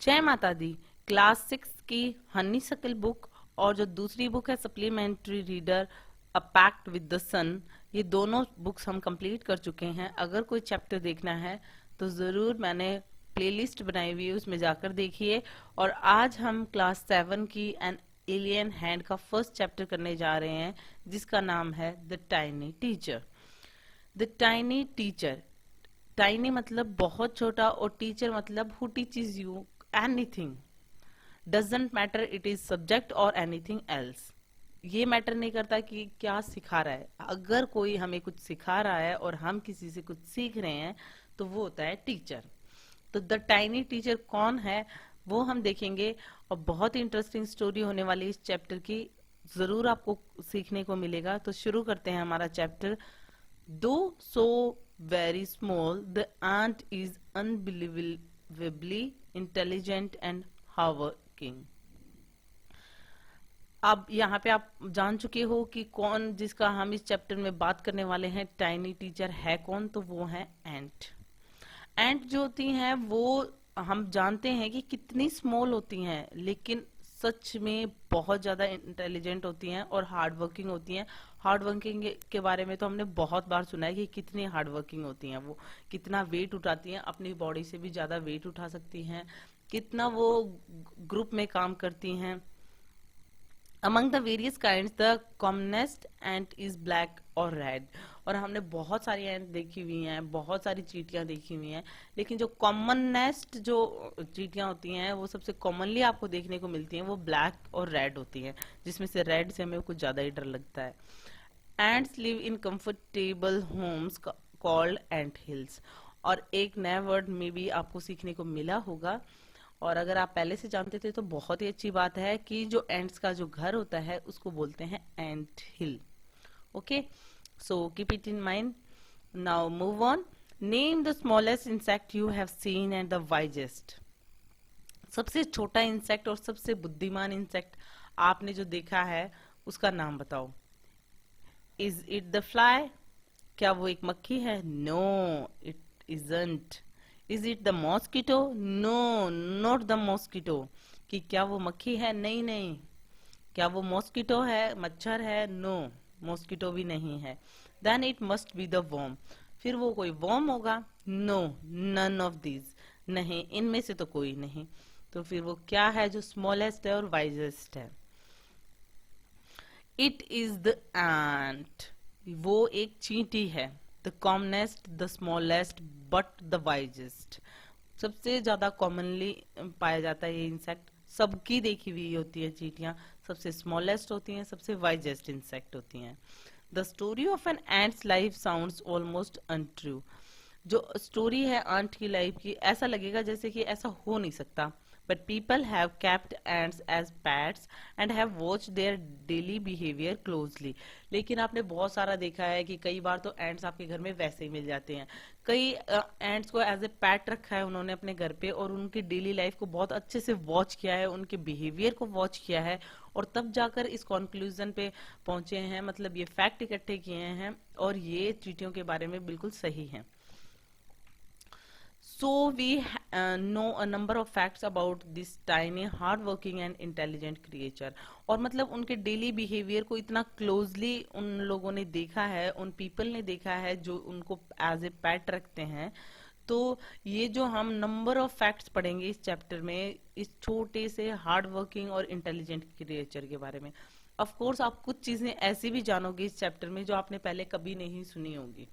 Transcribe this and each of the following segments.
जय माता दी। क्लास 6 की हनीसकल बुक और जो दूसरी बुक है supplementary reader a pact with the sun, ये दोनों बुक्स हम कंप्लीट कर चुके हैं। अगर कोई चैप्टर देखना है तो जरूर मैंने प्लेलिस्ट बनाई हुई है, उसमें जाकर देखिए। और आज हम क्लास 7 की एन एलियन हैंड का फर्स्ट चैप्टर करने जा रहे हैं, जिसका नाम है the tiny teacher. The tiny teacher, tiny मतलब बहुत छोटा और टीचर मतलब who teaches you anything, doesn't matter it is subject और एनीथिंग एल्स। ये मैटर नहीं करता कि क्या सिखा रहा है, अगर कोई हमें कुछ सिखा रहा है और हम किसी से कुछ सीख रहे हैं तो वो होता है टीचर। तो द टाइनी टीचर कौन है वो हम देखेंगे, और बहुत इंटरेस्टिंग स्टोरी होने वाली इस चैप्टर की, जरूर आपको सीखने को मिलेगा। तो शुरू करते हैं हमारा चैप्टर। दो so very small the ant is unbelievably intelligent and hardworking। अब यहाँ पे आप जान चुके हो कि कौन, जिसका हम इस चैप्टर में बात करने वाले हैं, टाइनी टीचर है कौन, तो वो है एंट। एंट जो होती हैं वो हम जानते हैं कि कितनी स्मॉल होती हैं, लेकिन सच में बहुत ज्यादा इंटेलिजेंट होती हैं और हार्ड वर्किंग होती हैं। हार्ड वर्किंग के बारे में तो हमने बहुत बार सुना है कि कितनी हार्ड वर्किंग होती हैं वो, कितना वेट उठाती हैं, अपनी बॉडी से भी ज्यादा वेट उठा सकती हैं, कितना वो ग्रुप में काम करती हैं। Among the various kinds, the commonest ant is black और रेड। और हमने बहुत सारी एंट देखी हुई हैं, बहुत सारी चींटियां देखी हुई हैं, लेकिन जो कॉमनेस्ट जो चींटियां होती हैं वो सबसे कॉमनली आपको देखने को मिलती हैं, वो ब्लैक और रेड होती हैं, जिसमें से रेड से हमें कुछ ज्यादा ही डर लगता है। Ants live in comfortable homes called ant hills. और एक नया वर्ड में भी आपको सीखने को मिला होगा, और अगर आप पहले से जानते थे तो बहुत ही अच्छी बात है, कि जो एंट्स का जो घर होता है उसको बोलते हैं ant hill. Okay, so keep it in mind. Now move on. Name the smallest insect you have seen and the wisest. सबसे छोटा इंसेक्ट और सबसे बुद्धिमान इंसेक्ट आपने जो देखा है उसका नाम बताओ। Is it the fly? क्या वो एक मक्खी है? No, it isn't. Is it the mosquito? No, not the mosquito. कि क्या वो मक्खी है? नहीं नहीं। क्या वो मॉस्किटो है, मच्छर है? नो, मॉस्किटो भी नहीं है। Then it must be the worm. फिर वो कोई वर्म होगा? No, none of these. नहीं, इनमें से तो कोई नहीं। तो फिर वो क्या है जो स्मॉलेस्ट है और वाइजेस्ट है? इट इज द एंट। वो एक चींटी है। The commonest, the smallest, but the wisest. सबसे ज्यादा कॉमनली पाया जाता है ये इंसेक्ट, सबकी देखी हुई होती है चींटियां, सबसे स्मॉलेस्ट होती हैं, सबसे वाइजेस्ट इंसेक्ट होती हैं। The story of an ant's life sounds almost untrue. जो स्टोरी है आंट की लाइफ की, ऐसा लगेगा जैसे कि ऐसा हो नहीं सकता, but people have kept ants as pets and have watched their daily behavior closely। लेकिन आपने बहुत सारा देखा है कि कई बार तो एंट्स आपके घर में वैसे ही मिल जाते हैं। कई एंट्स को एज ए पैट रखा है उन्होंने अपने घर पे, और उनकी डेली लाइफ को बहुत अच्छे से वॉच किया है, उनके बिहेवियर को वॉच किया है, और तब जाकर इस कंक्लूजन पे पहुंचे हैं, मतलब ये फैक्ट इकट्ठे किए हैं, और ये चींटियों के बारे में बिल्कुल सही है। So we know a number of facts about this tiny, hardworking and intelligent creature। और मतलब उनके डेली बिहेवियर को इतना क्लोजली उन लोगों ने देखा है, उन पीपल ने देखा है जो उनको एज ए पेट रखते हैं। तो ये जो हम नंबर ऑफ फैक्ट्स पढ़ेंगे इस चैप्टर में, इस छोटे से हार्ड वर्किंग और इंटेलिजेंट क्रिएचर के बारे में। ऑफ कोर्स आप कुछ चीजें ऐसी भी जानोगे इस चैप्टर में जो आपने पहले कभी नहीं सुनी होगी।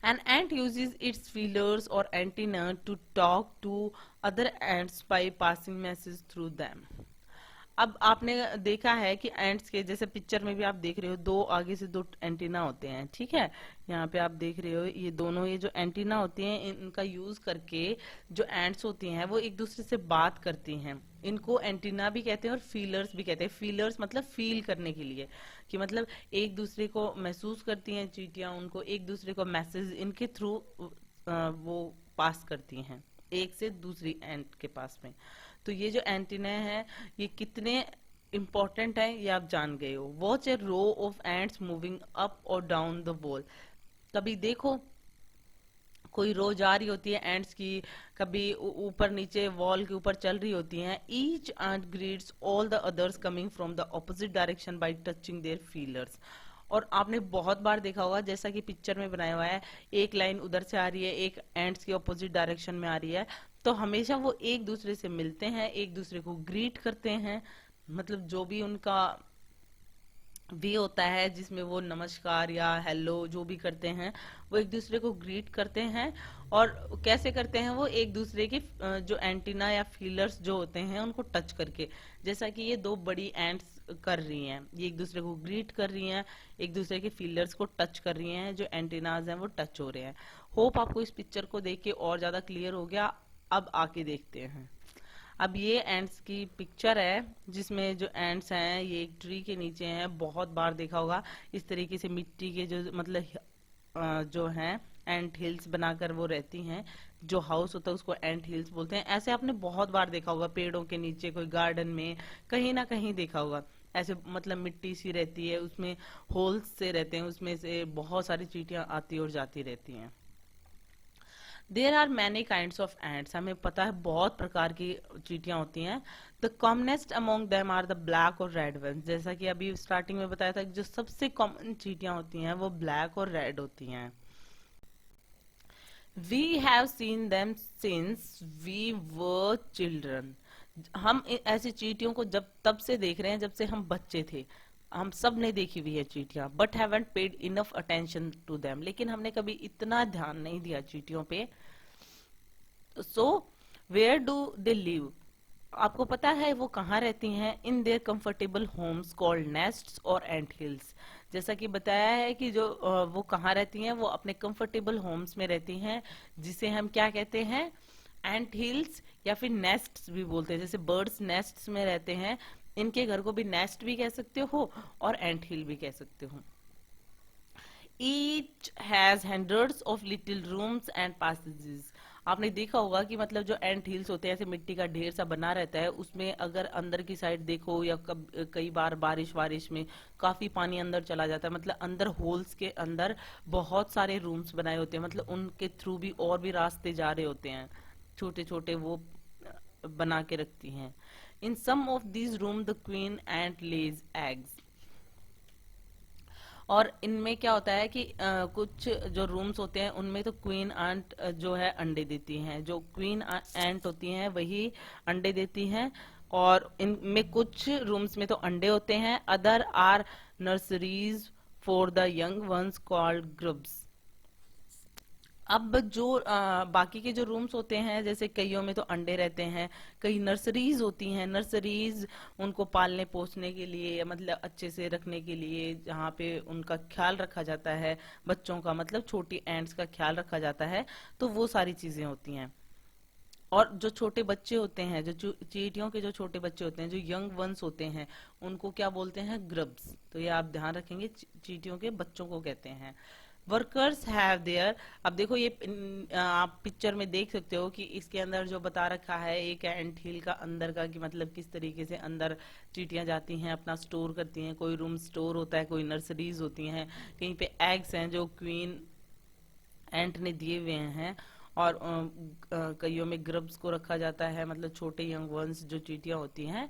An ant uses its feelers or antenna to talk to other ants by passing messages through them। अब आपने देखा है कि एंट्स के, जैसे पिक्चर में भी आप देख रहे हो, दो आगे से दो एंटीना होते हैं, ठीक है। यहाँ पे आप देख रहे हो ये दोनों, ये जो एंटीना होती हैं इनका यूज करके जो एंट्स होती हैं वो एक दूसरे से बात करती हैं। इनको एंटीना भी कहते हैं और फीलर्स भी कहते हैं। फीलर्स मतलब फील करने के लिए, कि मतलब एक दूसरे को महसूस करती हैं चींटियां, उनको एक दूसरे को मैसेज इनके थ्रू वो पास करती हैं एक से दूसरी एंट के पास में। तो ये जो एंटीना है ये कितने इंपॉर्टेंट है ये आप जान गए हो। Watch a row of ants moving up और डाउन द वॉल। कभी देखो कोई रो जा रही होती है एंड्स की, कभी ऊपर नीचे वॉल के ऊपर चल रही होती हैं. Each ant greets all the others coming from the opposite direction by touching their feelers. और आपने बहुत बार देखा होगा, जैसा कि पिक्चर में बनाया हुआ है, एक लाइन उधर से आ रही है, एक एंड्स की ऑपोजिट डायरेक्शन में आ रही है, तो हमेशा वो एक दूसरे से मिलते हैं, एक दूसरे को ग्रीट करते हैं. मतलब जो भी उनका वे होता है जिसमें वो नमस्कार या हेलो जो भी करते हैं, वो एक दूसरे को ग्रीट करते हैं. और कैसे करते हैं? वो एक दूसरे के जो एंटीना या फीलर्स जो होते हैं उनको टच करके, जैसा कि ये दो बड़ी एंट्स कर रही हैं, ये एक दूसरे को ग्रीट कर रही हैं, एक दूसरे के फीलर्स को टच कर रही हैं, जो एंटीनाज हैं वो टच हो रहे हैं. होप आपको इस पिक्चर को देख के और ज्यादा क्लियर हो गया. अब आके देखते हैं. अब ये एंट्स की पिक्चर है जिसमें जो एंट्स हैं ये एक ट्री के नीचे हैं. बहुत बार देखा होगा इस तरीके से मिट्टी के जो मतलब जो हैं एंट हिल्स बनाकर वो रहती हैं. जो हाउस होता है उसको एंट हिल्स बोलते हैं. ऐसे आपने बहुत बार देखा होगा, पेड़ों के नीचे, कोई गार्डन में, कहीं ना कहीं देखा होगा. ऐसे मतलब मिट्टी सी रहती है, उसमें होल्स से रहते हैं, उसमें से बहुत सारी चींटियां आती और जाती रहती हैं. There are many kind of ants. हमें पता है बहुत प्रकार की चींटियां होती हैं. The commonest among them are the black और रेड वंस. जैसा कि अभी स्टार्टिंग में बताया था, जो सबसे कॉमन चींटियां होती हैं वो ब्लैक और रेड होती हैं. We have seen them since we were children. हम ऐसी चींटियों को जब तब से देख रहे हैं जब से हम बच्चे थे. हम सब ने देखी हुई है चींटियां, but haven't paid enough attention to them. लेकिन हमने कभी इतना ध्यान नहीं दिया चींटियों पे. So where do they live. आपको पता है वो कहाँ रहती हैं? In their comfortable homes called nests और एंट हिल्स. जैसा कि बताया है कि जो वो कहाँ रहती हैं, वो अपने कंफर्टेबल होम्स में रहती हैं, जिसे हम क्या कहते हैं? एंट हिल्स या फिर नेस्ट्स भी बोलते हैं. जैसे बर्ड्स नेस्ट्स में रहते हैं, इनके घर को भी नेस्ट भी कह सकते हो और एंट हिल भी कह सकते हो. Each has hundreds of little rooms and passages. आपने देखा होगा कि मतलब जो एंट हिल्स होते हैं ऐसे मिट्टी का ढेर सा बना रहता है, उसमें अगर अंदर की साइड देखो या कई बार बारिश में काफी पानी अंदर चला जाता है. मतलब अंदर होल्स के अंदर बहुत सारे रूम्स बनाए होते हैं, मतलब उनके थ्रू भी और भी रास्ते जा रहे होते हैं, छोटे छोटे वो बना के रखती हैं. In some of these rooms the queen ant lays eggs. और इनमें क्या होता है कि कुछ जो रूम्स होते हैं उनमें तो क्वीन आंट जो है अंडे देती हैं. जो क्वीन एंट होती हैं वही अंडे देती हैं. और इनमें कुछ रूम्स में तो अंडे होते हैं. Other are nurseries for the young ones called grubs. अब जो बाकी के जो रूम्स होते हैं, जैसे कईयों में तो अंडे रहते हैं, कई नर्सरीज होती हैं. नर्सरीज उनको पालने पोसने के लिए, मतलब अच्छे से रखने के लिए, जहाँ पे उनका ख्याल रखा जाता है, बच्चों का मतलब छोटी एंट्स का ख्याल रखा जाता है, तो वो सारी चीजें होती हैं. और जो छोटे बच्चे होते हैं, जो चींटियों के जो छोटे बच्चे होते हैं, जो यंग वंस होते हैं, उनको क्या बोलते हैं? ग्रब्स. तो ये आप ध्यान रखेंगे, चींटियों के बच्चों को कहते हैं. Workers have their. अब देखो ये आप पिक्चर में देख सकते हो कि इसके अंदर जो बता रखा है एक एंट हिल का अंदर का, कि मतलब किस तरीके से अंदर चींटियां जाती हैं, अपना स्टोर करती हैं. कोई रूम स्टोर होता है, कोई नर्सरीज होती हैं, कहीं पे एग्स हैं जो क्वीन एंट ने दिए हुए हैं, और कईयों में ग्रब्स को रखा जाता है, मतलब छोटे यंग वंस जो चींटियां होती हैं.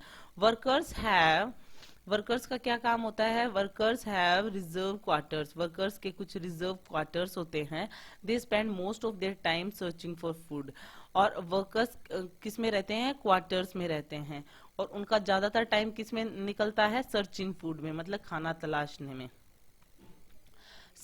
वर्कर्स का क्या काम होता है? Workers have reserve quarters. Workers के कुछ रिजर्व क्वार्टर्स होते हैं. They spend most of their time searching for food. और वर्कर्स किस में रहते हैं? क्वार्टर्स में रहते हैं. और उनका ज्यादातर टाइम किस में निकलता है? सर्चिंग फूड में, मतलब खाना तलाशने में.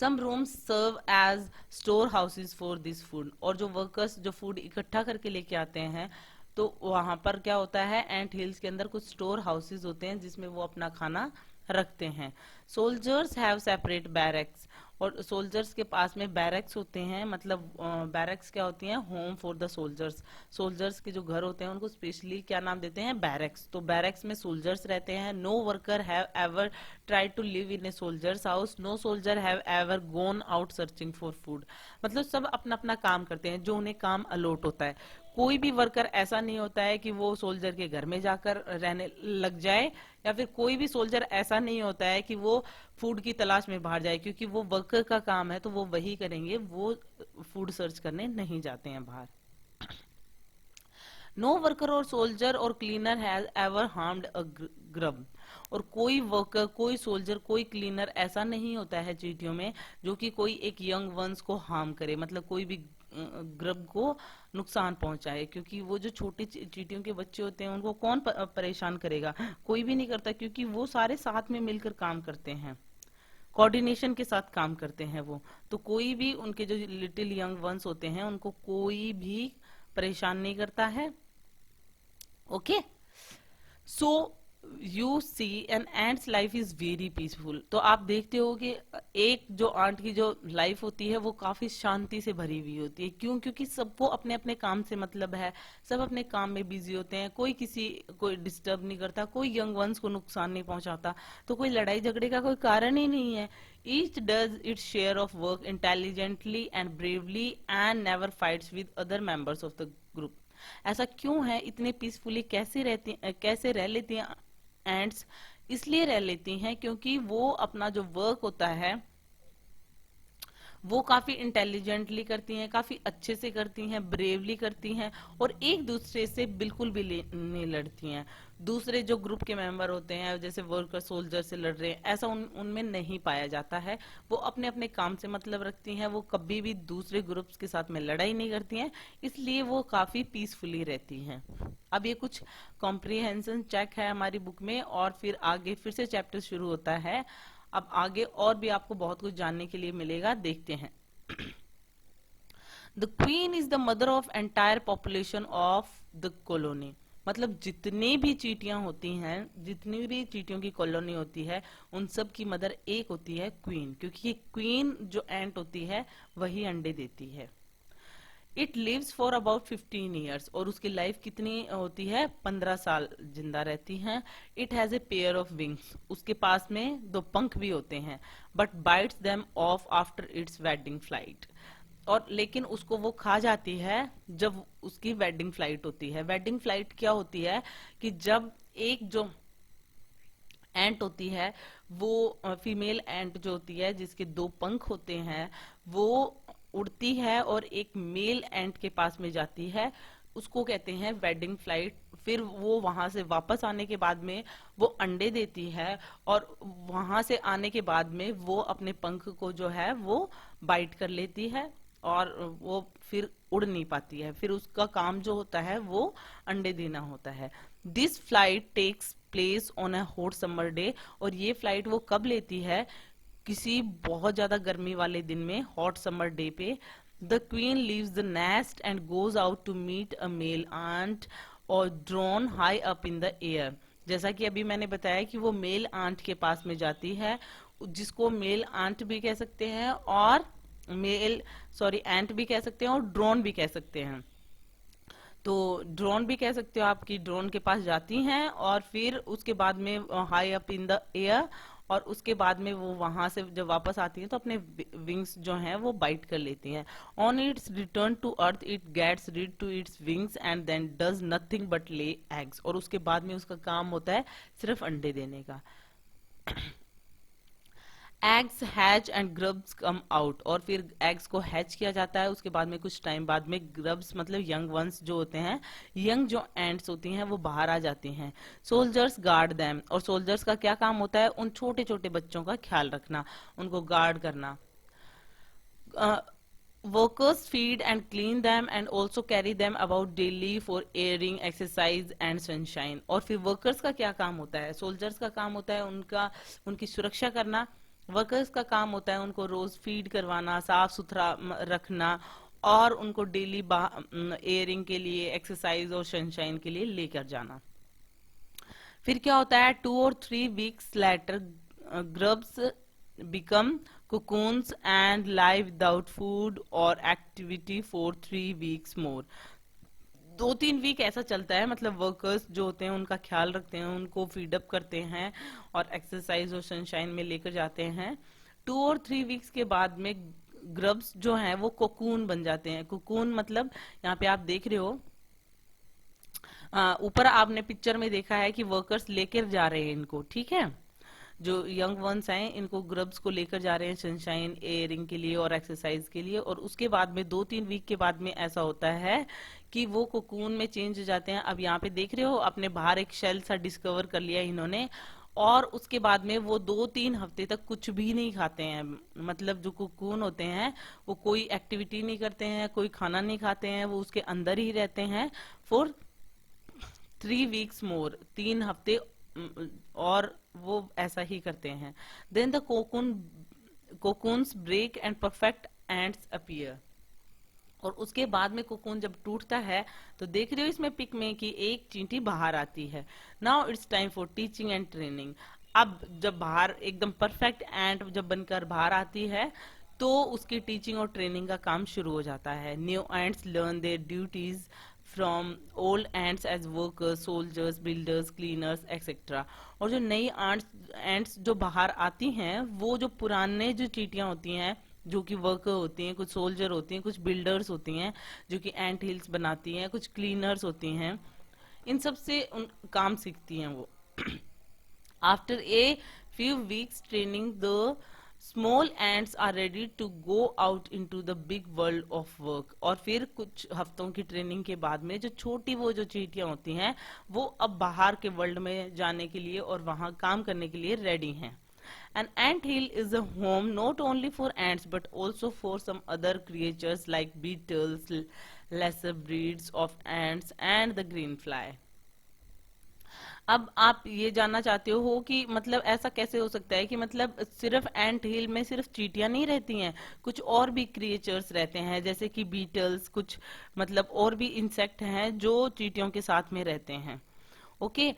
Some rooms serve as store houses for this food. और जो वर्कर्स जो फूड इकट्ठा करके लेके आते हैं, तो वहां पर क्या होता है? एंट हिल्स के अंदर कुछ स्टोर हाउसेज होते हैं जिसमें वो अपना खाना रखते हैं. Soldiers have separate barracks. और सोल्जर्स के पास में बैरक्स होते हैं. मतलब बैरक्स क्या होती हैं? Home for the soldiers. Soldiers के जो घर होते हैं उनको स्पेशली क्या नाम देते हैं? बैरक्स. तो बैरक्स में सोल्जर्स रहते हैं. No worker have ever tried to live in a soldier's house. No soldier have ever gone out searching for food. मतलब सब अपना अपना काम करते हैं, जो उन्हें काम अलॉट होता है. कोई भी वर्कर ऐसा नहीं होता है कि वो सोल्जर के घर में जाकर रहने लग जाए, या फिर कोई भी सोल्जर ऐसा नहीं होता है कि वो फूड की तलाश में बाहर जाए, क्योंकि वो वर्कर का काम है तो वो वही करेंगे, वो फूड सर्च करने नहीं जाते हैं बाहर। नो वर्कर और सोल्जर और cleaner has ever harmed a grub. और कोई वर्कर, कोई सोल्जर, कोई क्लीनर ऐसा नहीं होता है चींटियों में जो कि कोई एक यंग वंस को हार्म करे, मतलब कोई भी ग्रब को नुकसान पहुंचाए, क्योंकि वो जो छोटी चींटियों के बच्चे होते हैं उनको कौन परेशान करेगा, कोई भी नहीं करता, क्योंकि वो सारे साथ में मिलकर काम करते हैं, कोऑर्डिनेशन के साथ काम करते हैं वो। तो कोई भी उनके जो लिटिल यंग वंस होते हैं उनको कोई भी परेशान नहीं करता है। Okay, so you see an ant's life is very peaceful. तो आप देखते हो कि एक जो आंट की जो लाइफ होती है वो काफी शांति से भरी हुई होती है। क्यों? क्योंकि सबको अपने अपने काम से मतलब है, सब अपने काम में बिजी होते हैं, कोई किसी को डिस्टर्ब नहीं करता, कोई यंग वंस को नुकसान नहीं पहुंचाता, तो कोई लड़ाई झगड़े का कोई कारण ही नहीं है। Each does its share of work intelligently and bravely and never fights with other members of the group. ऐसा क्यों है? इतने पीसफुली कैसे रह लेती हैं एंड्स? इसलिए रह लेती हैं क्योंकि वो अपना जो वर्क होता है वो काफी इंटेलिजेंटली करती हैं, काफी अच्छे से करती हैं, ब्रेवली करती हैं, और एक दूसरे से बिल्कुल भी नहीं लड़ती हैं। दूसरे जो ग्रुप के मेंबर होते हैं जैसे वर्कर सोल्जर से लड़ रहे हैं, ऐसा उनमें नहीं पाया जाता है। वो अपने अपने काम से मतलब रखती हैं, वो कभी भी दूसरे ग्रुप्स के साथ में लड़ाई नहीं करती हैं, इसलिए वो काफी पीसफुली रहती हैं। अब ये कुछ कॉम्प्रिहेंशन चेक है हमारी बुक में, और फिर आगे फिर से चैप्टर शुरू होता है। अब आगे और भी आपको बहुत कुछ जानने के लिए मिलेगा, देखते हैं। The queen is the mother of entire population of the colony. मतलब जितनी भी चींटियां होती हैं, जितनी भी चींटियों की कॉलोनी होती है, उन सब की मदर एक होती है, क्वीन, क्योंकि ये क्वीन जो एंट होती है वही अंडे देती है। It lives for about 15 years, और उसकी लाइफ कितनी होती है? 15 साल जिंदा रहती हैं। It has a pair of wings, उसके पास में 2 पंख भी होते हैं, but bytes them of after it's wedding flight. और लेकिन उसको वो खा जाती है जब उसकी वेडिंग फ्लाइट होती है। वेडिंग फ्लाइट क्या होती है कि जब एक जो एंट होती है, वो फीमेल एंट जो होती है जिसके 2 पंख होते हैं, वो उड़ती है और एक मेल एंट के पास में जाती है, उसको कहते हैं वेडिंग फ्लाइट। फिर वो वहां से वापस आने के बाद में वो अंडे देती है, और वहां से आने के बाद में वो अपने पंख को जो है वो बाइट कर लेती है, और वो फिर उड़ नहीं पाती है। फिर उसका काम जो होता है वो अंडे देना होता है। This flight takes place on a hot summer day, और ये फ्लाइट वो कब लेती है? किसी बहुत ज्यादा गर्मी वाले दिन में, हॉट समर डे पे। The queen leaves the nest and goes out to meet a male ant और drone high up in the air. जैसा कि अभी मैंने बताया कि वो मेल आंट के पास में जाती है, जिसको मेल आंट भी कह सकते हैं, और एंट भी कह सकते हैं, और ड्रोन भी कह सकते हैं। तो ड्रोन भी कह सकते हो आपकी ड्रोन के पास जाती हैं, और फिर उसके बाद में high up in the air, और उसके बाद में वो वहां से जब वापस आती है तो अपने विंग्स जो हैं वो बाइट कर लेती हैं। On its return to earth it gets rid to its wings and then does nothing but lay eggs, और उसके बाद में उसका काम होता है सिर्फ अंडे देने का। Eggs hatch and grubs come out, और फिर एग्स को हैच किया जाता है, उसके बाद में कुछ टाइम बाद में ग्रब्स मतलब यंग वंस जो होते हैं, यंग जो एंट्स होती हैं वो बाहर आ जाती हैं। सोल्जर्स गार्ड देम, और सोल्जर्स का क्या काम होता है? उन छोटे छोटे बच्चों का ख्याल रखना, उनको गार्ड करना। Workers feed and clean them and also carry them about daily for airing, exercise and sunshine. और फिर वर्कर्स का क्या काम होता है? सोल्जर्स का काम होता है उनकी सुरक्षा करना। वर्कर्स का काम होता है उनको रोज फीड करवाना, साफ सुथरा रखना, और उनको डेली एयरिंग के लिए, एक्सरसाइज और सनशाइन के लिए लेकर जाना। फिर क्या होता है? 2 or 3 weeks later grubs become cocoons and lie without food or activity for 3 weeks more। 2-3 week ऐसा चलता है, मतलब वर्कर्स जो होते हैं उनका ख्याल रखते हैं, उनको फीडअप करते हैं और एक्सरसाइज और सनशाइन में लेकर जाते हैं। 2 और 3 वीक्स के बाद में ग्रब्स जो हैं वो कोकून बन जाते हैं। कोकून मतलब यहाँ पे आप देख रहे हो ऊपर आपने पिक्चर में देखा है कि वर्कर्स लेकर जा रहे हैं इनको, ठीक है, जो यंग वंस हैं इनको ग्रब्स को लेकर जा रहे हैं सनशाइन एयरिंग के लिए और एक्सरसाइज के लिए। और उसके बाद में 2-3 वीक के बाद में ऐसा होता है कि वो कोकून में चेंज हो जाते हैं। अब यहाँ पे देख रहे हो अपने बाहर एक शेल सा डिस्कवर कर लिया इन्होंने, और उसके बाद में वो 2-3 हफ्ते तक कुछ भी नहीं खाते हैं। मतलब जो कोकून होते हैं वो कोई एक्टिविटी नहीं करते हैं, कोई खाना नहीं खाते हैं, वो उसके अंदर ही रहते हैं फॉर 3 वीक्स मोर, 3 हफ्ते और वो ऐसा ही करते हैं। Then the cocoons break and perfect ants appear. और उसके बाद में कोकून जब टूटता है तो देख रहे हो इसमें पिक में कि एक चींटी बाहर आती है। Now it's time for teaching and training. अब जब बाहर एकदम परफेक्ट एंट जब बनकर बाहर आती है तो उसकी टीचिंग और ट्रेनिंग का काम शुरू हो जाता है। New ants learn their duties from old ants as workers, soldiers, builders, cleaners etcetera. और जो नई एंट्स जो बाहर आती हैं वो जो पुराने जो चींटियां होती हैं जो कि वर्कर होती हैं, कुछ सोल्जर होती हैं, कुछ बिल्डर्स होती हैं जो कि एंट हिल्स बनाती हैं, कुछ क्लीनर्स होती हैं, इन सब से काम सीखती हैं वो। After a few weeks training, the small ants are ready to go out into the big world of work। और फिर कुछ हफ्तों की ट्रेनिंग के बाद में जो छोटी वो जो चींटियां होती हैं वो अब बाहर के वर्ल्ड में जाने के लिए और वहां काम करने के लिए रेडी हैं। An ant hill is a home not only for ants but also for some other creatures like beetles, lesser breeds of ants and the green fly। अब आप ये जानना चाहते हो कि मतलब ऐसा कैसे हो सकता है कि मतलब सिर्फ एंट हिल में सिर्फ चींटियां नहीं रहती हैं, कुछ और भी क्रिएचर्स रहते हैं जैसे कि बीटल्स, कुछ मतलब और भी इंसेक्ट हैं जो चींटियों के साथ में रहते हैं। ओके,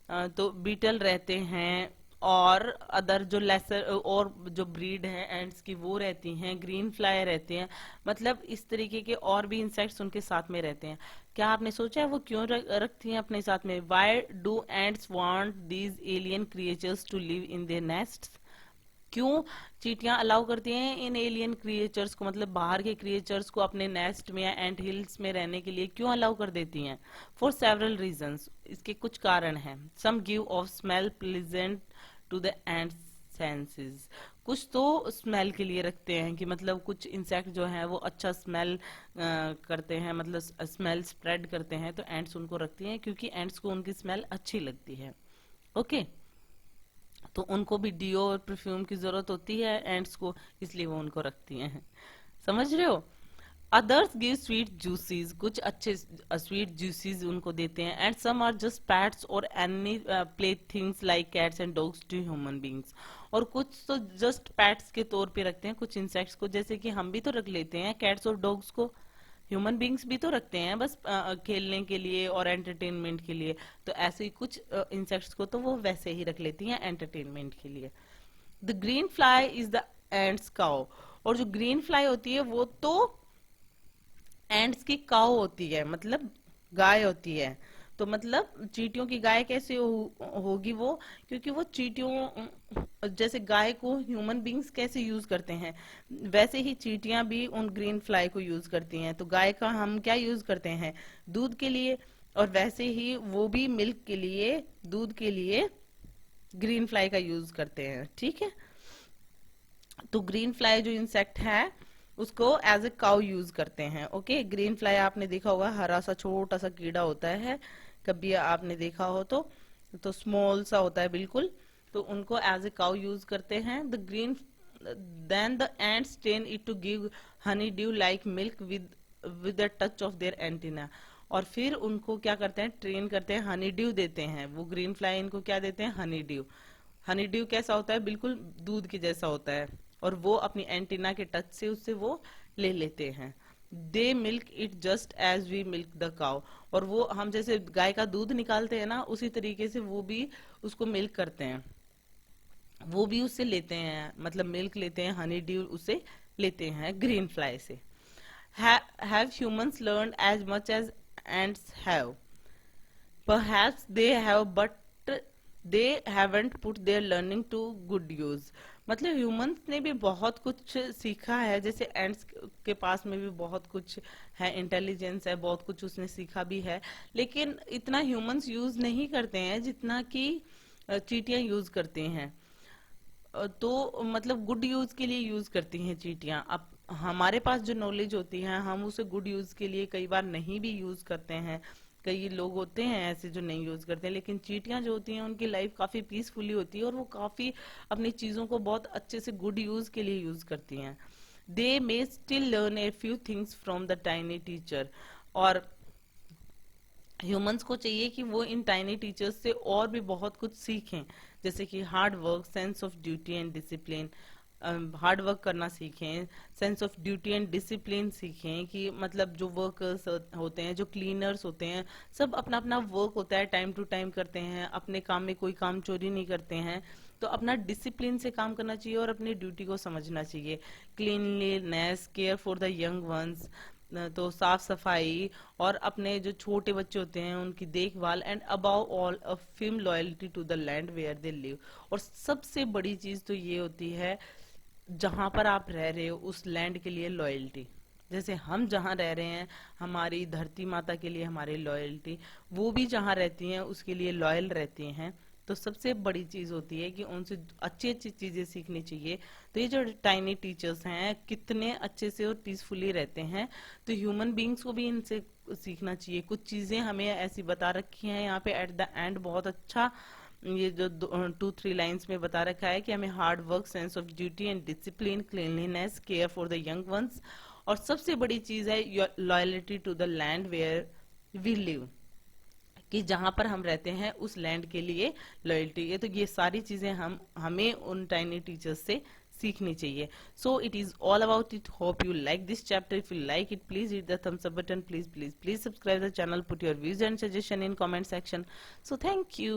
तो बीटल रहते हैं और अदर जो लेसर और जो ब्रीड है एंड्स की वो रहती हैं, ग्रीन फ्लाई रहते हैं, मतलब इस तरीके के और भी इंसेक्ट्स उनके साथ में रहते हैं। क्या आपने सोचा है वो क्यों रखती हैं अपने साथ में? Why do ants want these alien creatures to live in their nests? क्यों चींटियां अलाउ करती हैं इन एलियन क्रिएचर्स को, मतलब बाहर के क्रिएचर्स को अपने नेस्ट में या एंट हिल्स में रहने के लिए क्यों अलाउ कर देती हैं? फॉर सेवरल रीजंस, इसके कुछ कारण हैं। Some give off smell pleasant to the ant senses. कुछ तो स्मेल के लिए रखते हैं कि मतलब कुछ इंसेक्ट जो हैं वो अच्छा स्मेल करते हैं, मतलब स्मेल स्प्रेड करते हैं, तो एंट्स उनको रखती हैं क्योंकि एंट्स को उनकी स्मेल अच्छी लगती है। ओके, तो उनको भी डिओ और परफ्यूम की जरूरत होती है एंड्स को, इसलिए वो उनको रखती हैं। समझ रहे हो? अदर्स गिव स्वीट जूसीज, कुछ अच्छे स्वीट जूसीज उनको देते हैं। And some are just pets or any play things like cats and dogs to human beings. और कुछ तो जस्ट पैट्स के तौर पे रखते हैं कुछ इंसेक्ट्स को, जैसे कि हम भी तो रख लेते हैं कैट्स और डॉग्स को, ह्यूमन बींग्स भी तो रखते हैं बस खेलने के लिए और एंटरटेनमेंट के लिए। तो ऐसे ही कुछ इंसेक्ट्स को तो वो वैसे ही रख लेती हैं एंटरटेनमेंट के लिए। The green fly is the ends cow. और जो ग्रीन फ्लाई होती है वो तो एंड्स की काउ होती है, मतलब गाय होती है। तो मतलब चींटियों की गाय कैसे होगी वो? क्योंकि वो चींटियों जैसे गाय को ह्यूमन बींग्स कैसे यूज करते हैं वैसे ही चींटियां भी उन ग्रीन फ्लाई को यूज करती हैं। तो गाय का हम क्या यूज करते हैं? दूध के लिए, और वैसे ही वो भी मिल्क के लिए, दूध के लिए ग्रीन फ्लाई का यूज करते हैं। ठीक है, तो ग्रीन फ्लाई जो इंसेक्ट है उसको एज ए काउ यूज करते हैं। ओके, ग्रीन फ्लाई आपने देखा होगा, हरा सा छोटा सा कीड़ा होता है, कभी आपने देखा हो तो स्मॉल सा होता है बिल्कुल, तो उनको एज ए काउ यूज करते हैं। The green then the ants train it to give honey dew like milk with the touch of their antenna. और फिर उनको क्या करते हैं? ट्रेन करते हैं, हनी ड्यू देते हैं। वो ग्रीन फ्लाई इनको क्या देते हैं? हनी ड्यू। हनी ड्यू कैसा होता है? बिल्कुल दूध के जैसा होता है, और वो अपनी एंटीना के टच से उससे वो ले लेते हैं। They milk it just as we milk the cow. और वो हम जैसे गाय का दूध निकालते हैं ना, उसी तरीके से वो भी उसको मिल्क करते हैं, वो भी उससे लेते हैं, मतलब मिल्क लेते हैं, हनी ड्यू उससे लेते हैं ग्रीन फ्लाई से। Have humans learned as much as ants have? Perhaps they have, but they haven't put their learning to good use. मतलब ह्यूमंस ने भी बहुत कुछ सीखा है, जैसे एंड्स के पास में भी बहुत कुछ है, इंटेलिजेंस है, बहुत कुछ उसने सीखा भी है, लेकिन इतना ह्यूमंस यूज नहीं करते हैं जितना कि चींटियां यूज करते हैं। तो मतलब गुड यूज के लिए यूज करती हैं चींटियां। अब हमारे पास जो नॉलेज होती है हम उसे गुड यूज के लिए कई बार नहीं भी यूज करते हैं। कई लोग होते हैं ऐसे जो नहीं यूज करते हैं, लेकिन चींटियां जो होती हैं उनकी लाइफ काफी पीसफुली होती है और वो काफी अपनी चीजों को बहुत अच्छे से गुड यूज के लिए यूज करती हैं। They may still learn a few things from the tiny teacher. और ह्यूमंस को चाहिए कि वो इन टाइनी टीचर्स से और भी बहुत कुछ सीखें, जैसे कि hard work, sense of duty and discipline. Hard work करना सीखें, sense of duty and discipline सीखें, कि मतलब जो वर्कर्स होते हैं, जो क्लीनर्स होते हैं, सब अपना अपना वर्क होता है, टाइम टू टाइम करते हैं, अपने काम में कोई काम चोरी नहीं करते हैं। तो अपना डिसिप्लिन से काम करना चाहिए और अपनी ड्यूटी को समझना चाहिए। Cleanliness, care for the young once, तो साफ सफाई और अपने जो छोटे बच्चे होते हैं उनकी देखभाल, and above all a firm loyalty to the land where they live. और सबसे बड़ी चीज तो ये होती है, जहां पर आप रह रहे हो उस लैंड के लिए लॉयल्टी। जैसे हम जहां रह रहे हैं, हमारी धरती माता के लिए हमारी लॉयल्टी, वो भी जहां रहती हैं उसके लिए लॉयल रहती हैं। तो सबसे बड़ी चीज होती है कि उनसे अच्छी अच्छी चीजें सीखनी चाहिए। तो ये जो टाइनी टीचर्स हैं कितने अच्छे से और पीसफुली रहते हैं, तो ह्यूमन बींग्स को भी इनसे सीखना चाहिए। कुछ चीजें हमें ऐसी बता रखी हैं यहाँ पे एट द एंड, बहुत अच्छा ये जो 2-3 लाइंस में बता रखा है कि हमें hard work, sense of duty and discipline, cleanliness, care for the young ones, और सबसे बड़ी चीज है loyalty to the land where we live, कि जहां पर हम रहते हैं उस लैंड के लिए लॉयल्टी है। तो ये सारी चीजें हमें उन टाइनी टीचर्स से सीखनी चाहिए। So it is all about it. Hope you like this chapter. If you like it, please hit the thumbs up button, please please please subscribe the channel, put your views and suggestion in comment section. So thank you.